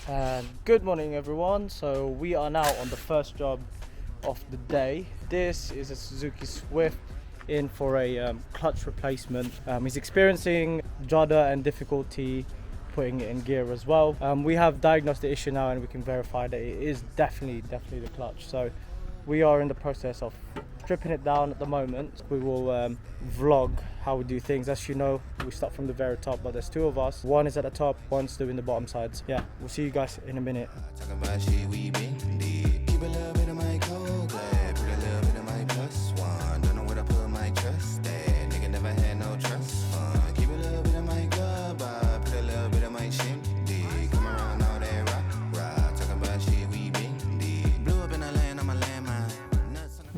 And good morning everyone. So we are now on the first job of the day. This is a Suzuki Swift in for a clutch replacement. He's experiencing judder and difficulty putting it in gear as well. We have diagnosed the issue now and we can verify that it is definitely the clutch. So we are in the process of stripping it down at the moment. We will vlog how we do things. As you know, we start from the very top, but there's two of us. One is at the top, one's doing the bottom sides. Yeah, we'll see you guys in a minute.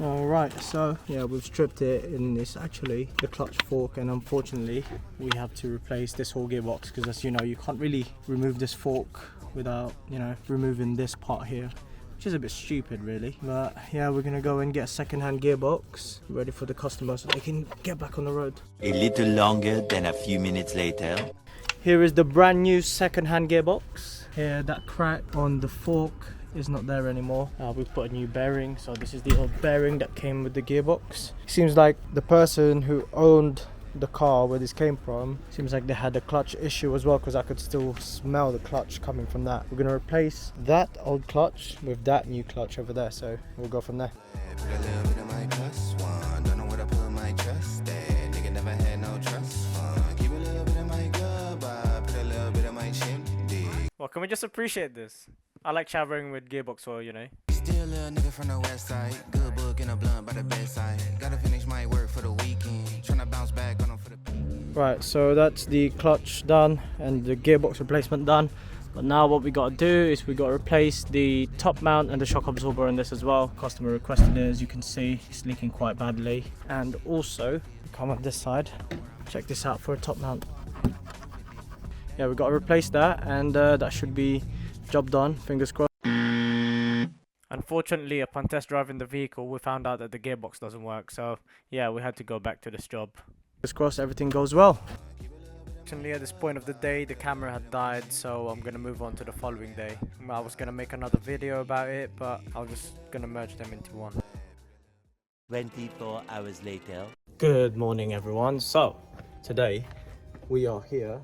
Alright, so yeah, we've stripped it and it's actually the clutch fork, and unfortunately we have to replace this whole gearbox because, as you know, you can't really remove this fork without, removing this part here, which is a bit stupid really. But yeah, we're gonna go and get a second-hand gearbox ready for the customer so they can get back on the road. A little longer than a few minutes later. Here is the brand new second-hand gearbox. Here, that crack on the fork is not there anymore. We've put a new bearing, so this is the old bearing that came with the gearbox. Seems like the person who owned the car where this came from, seems like they had a clutch issue as well, because I could still smell the clutch coming from that. We're going to replace that old clutch with that new clutch over there, so we'll go from there. Well, can we just appreciate this? I like showering with gearbox oil, you know. Still a little nigga from the west side. Good book and a blunt by the bedside. Gotta finish my work for the weekend. Tryna bounce back on them for the... Right, so that's the clutch done and the gearbox replacement done. But now what we gotta do is we gotta replace the top mount and the shock absorber in this as well. Customer requested it, as you can see, it's leaking quite badly. And also, come up this side, check this out for a top mount. Yeah, we gotta replace that, and that should be job done, fingers crossed. Unfortunately, upon test driving the vehicle, we found out that the gearbox doesn't work, so yeah, we had to go back to this job. Fingers crossed everything goes well. Unfortunately, at this point of the day, the camera had died, so I'm gonna move on to the following day. I was gonna make another video about it, but I was just gonna merge them into one. 24 hours later. Good morning everyone. So today we are here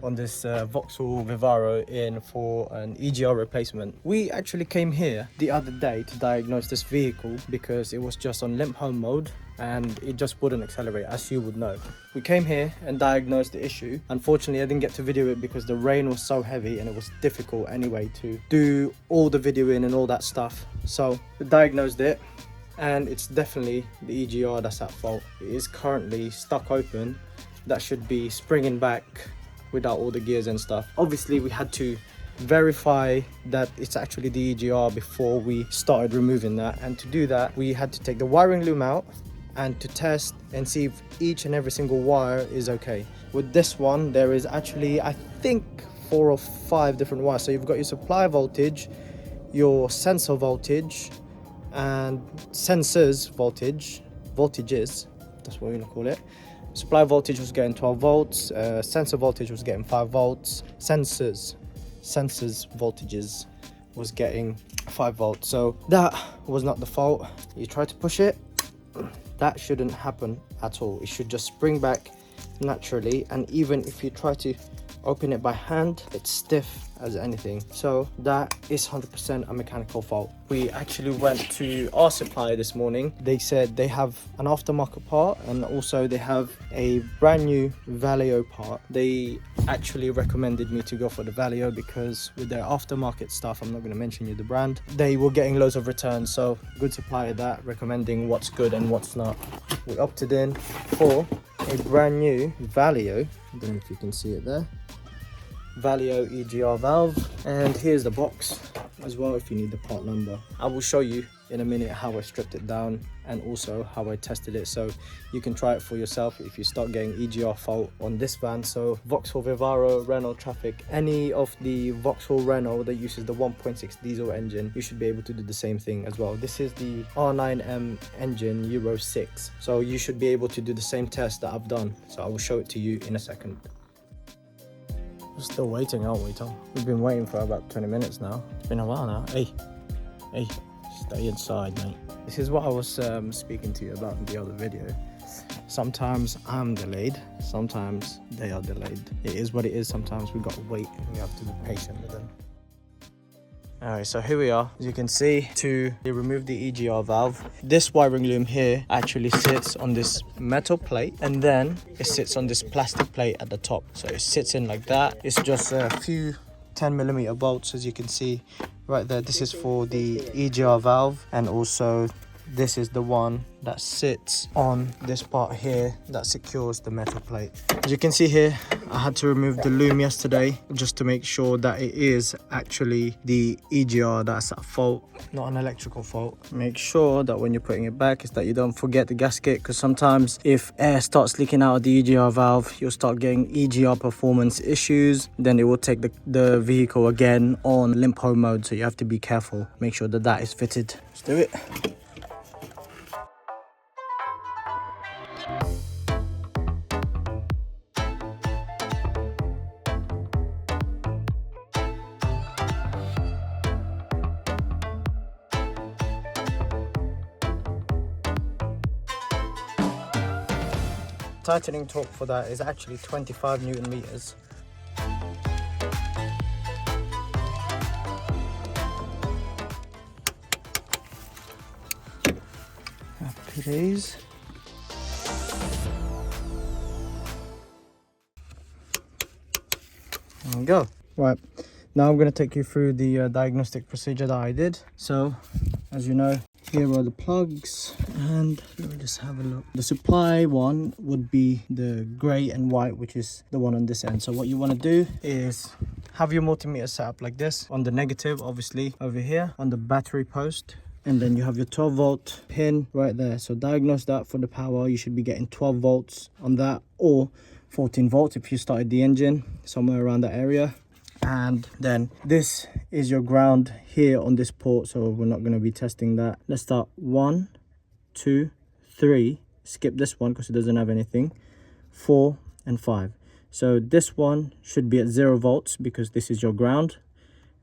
on this Vauxhall Vivaro in for an EGR replacement. We actually came here the other day to diagnose this vehicle because it was just on limp home mode and it just wouldn't accelerate, as you would know. We came here and diagnosed the issue. Unfortunately, I didn't get to video it because the rain was so heavy and it was difficult anyway to do all the videoing and all that stuff. So we diagnosed it, and it's definitely the EGR that's at fault. It is currently stuck open. That should be springing back without all the gears and stuff. Obviously, we had to verify that it's actually the EGR before we started removing that, and to do that we had to take the wiring loom out and to test and see if each and every single wire is okay. With this one, there is actually, I think, 4 or 5 different wires. So you've got your supply voltage, your sensor voltage, and sensors voltages, that's what we're gonna call it. Supply voltage was getting 12 volts, sensor voltage was getting 5 volts, sensors voltages was getting 5 volts. So that was not the fault. You try to push it, that shouldn't happen at all. It should just spring back naturally, and even if you try to open it by hand, it's stiff as anything. So that is 100% a mechanical fault. We actually went to our supplier this morning. They said they have an aftermarket part and also they have a brand new Valeo part. They actually recommended me to go for the Valeo because with their aftermarket stuff, I'm not going to mention you the brand, they were getting loads of returns. So good supplier that, recommending what's good and what's not. We opted in for a brand new Valeo. I don't know if you can see it there. Valve EGR valve, and here's the box as well if you need the part number. I will show you in a minute how I stripped it down and also how I tested it, so you can try it for yourself if you start getting EGR fault on this van. So Vauxhall Vivaro, Renault, Trafic, any of the Vauxhall Renault that uses the 1.6 diesel engine, you should be able to do the same thing as well. This is the R9M engine Euro 6, so you should be able to do the same test that I've done, so I will show it to you in a second. We're still waiting, aren't we, Tom? We've been waiting for about 20 minutes now. It's been a while now. Hey, stay inside, mate. This is what I was speaking to you about in the other video. Sometimes I'm delayed, sometimes they are delayed. It is what it is. Sometimes we got to wait and we have to be patient with them. Alright, so here we are. As you can see, to remove the EGR valve, this wiring loom here actually sits on this metal plate, and then it sits on this plastic plate at the top. So it sits in like that. It's just a few 10mm bolts, as you can see right there. This is for the EGR valve, and also this is the one that sits on this part here that secures the metal plate. As you can see here, I had to remove the loom yesterday just to make sure that it is actually the EGR that's at fault, not an electrical fault. Make sure that when you're putting it back is that you don't forget the gasket, because sometimes if air starts leaking out of the EGR valve, you'll start getting EGR performance issues. Then it will take the vehicle again on limp home mode, so you have to be careful. Make sure that that is fitted. Let's do it. Tightening torque for that is actually 25 Newton meters. Happy days. There we go. Right, now I'm going to take you through the diagnostic procedure that I did. So, as you know, here are the plugs, and let me just have a look. The supply one would be the grey and white, which is the one on this end. So what you want to do is have your multimeter set up like this. On the negative, obviously, over here on the battery post, and then you have your 12 volt pin right there. So diagnose that for the power. You should be getting 12 volts on that, or 14 volts if you started the engine, somewhere around that area. And then this is your ground here on this port, so we're not going to be testing that. Let's start 1, 2, 3. Skip this one because it doesn't have anything. 4 and 5. So this one should be at 0 volts because this is your ground,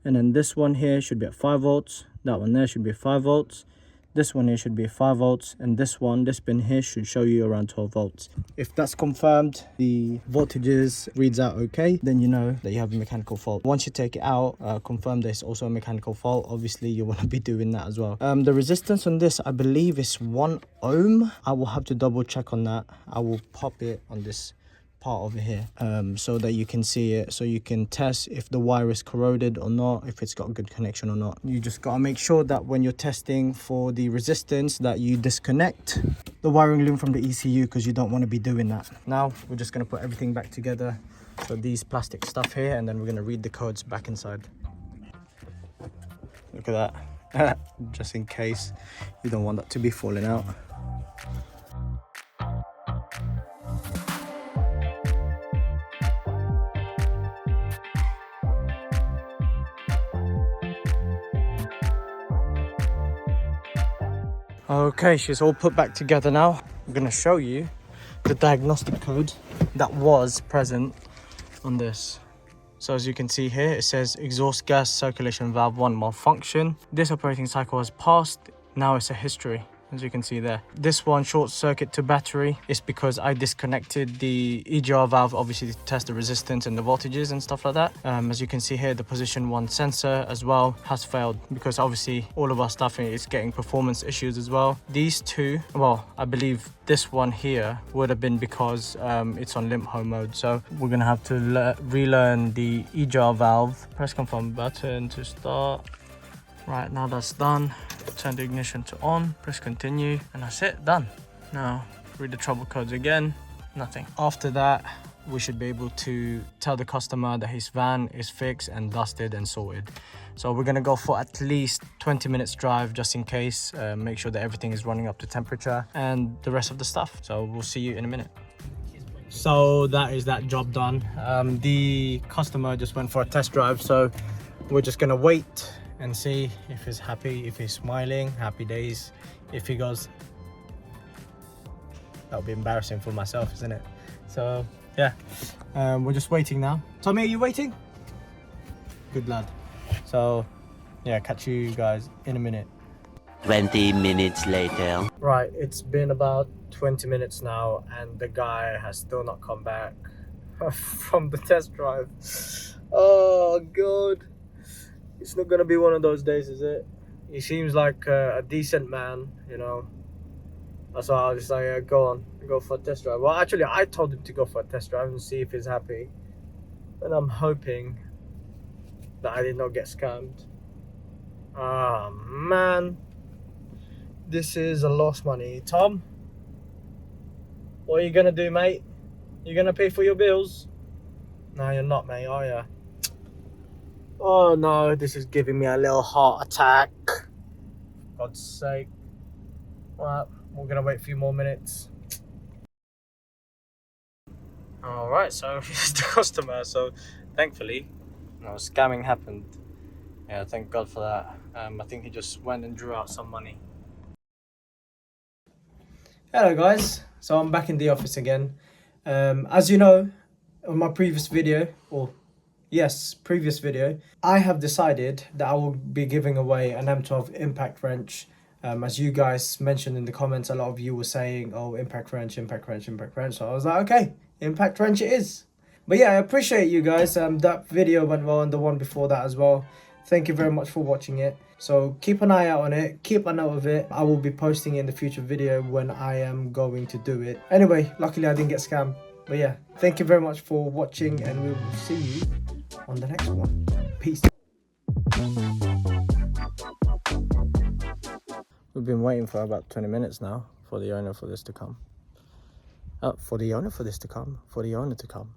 and then this one here should be at 5 volts. That one there should be 5 volts. This one here should be 5 volts, and this pin here should show you around 12 volts. If that's confirmed, the voltages reads out okay, then you know that you have a mechanical fault. Once you take it out, confirm there's also a mechanical fault. Obviously, you want to be doing that as well. The resistance on this, I believe, is 1 ohm. I will have to double check on that. I will pop it on this part over here so that you can see it, so you can test if the wire is corroded or not, if it's got a good connection or not. You just got to make sure that when you're testing for the resistance that you disconnect the wiring loom from the ECU, because you don't want to be doing that. Now we're just going to put everything back together, so these plastic stuff here, and then we're going to read the codes back inside. Look at that. Just in case you don't want that to be falling out. Okay, she's all put back together now. I'm going to show you the diagnostic code that was present on this. So as you can see here, it says exhaust gas circulation valve 1 malfunction. This operating cycle has passed. Now it's a history. As you can see there, this one short circuit to battery is because I disconnected the EGR valve, obviously to test the resistance and the voltages and stuff like that. As you can see here, the position 1 sensor as well has failed, because obviously all of our stuff is getting performance issues as well. These two, well, I believe this one here would have been because it's on limp home mode. So we're gonna have to relearn the EGR valve. Press confirm button to start. Right, now that's done, turn the ignition to on, press continue, and that's it, done. Now read the trouble codes again, nothing. After that, we should be able to tell the customer that his van is fixed and dusted and sorted. So we're gonna go for at least 20 minutes drive just in case, make sure that everything is running up to temperature and the rest of the stuff. So we'll see you in a minute. So that is that job done. The customer just went for a test drive, so we're just gonna wait and see if he's happy, if he's smiling, happy days. If he goes, that'll be embarrassing for myself, isn't it? So yeah, we're just waiting now. Tommy, are you waiting? Good lad. So yeah, catch you guys in a minute. 20 minutes later. Right, it's been about 20 minutes now and the guy has still not come back from the test drive. Oh god, it's not gonna be one of those days, is it? He seems like a decent man, you know. That's why I was just like, go on, go for a test drive. Well, actually, I told him to go for a test drive and see if he's happy. And I'm hoping that I did not get scammed. Ah, man. This is a lost money. Tom, what are you gonna do, mate? You gonna pay for your bills? No, you're not, mate, are you? Oh no, this is giving me a little heart attack. God's sake. Well, we're gonna wait a few more minutes. Alright, so here's the customer. So thankfully, no scamming happened. Yeah, thank God for that. I think he just went and drew out some money. Hello guys, so I'm back in the office again. As you know, on my previous video, previous video, I have decided that I will be giving away an M12 impact wrench. As you guys mentioned in the comments, a lot of you were saying, oh, impact wrench, impact wrench, impact wrench. So I was like, okay, impact wrench it is. But yeah, I appreciate you guys. That video went well and the one before that as well. Thank you very much for watching it. So keep an eye out on it, keep a note of it. I will be posting it in the future video when I am going to do it. Anyway, luckily I didn't get scammed. But yeah, thank you very much for watching and we will see you on the next one. Peace. We've been waiting for about 20 minutes now for the owner for this to come. For the owner to come.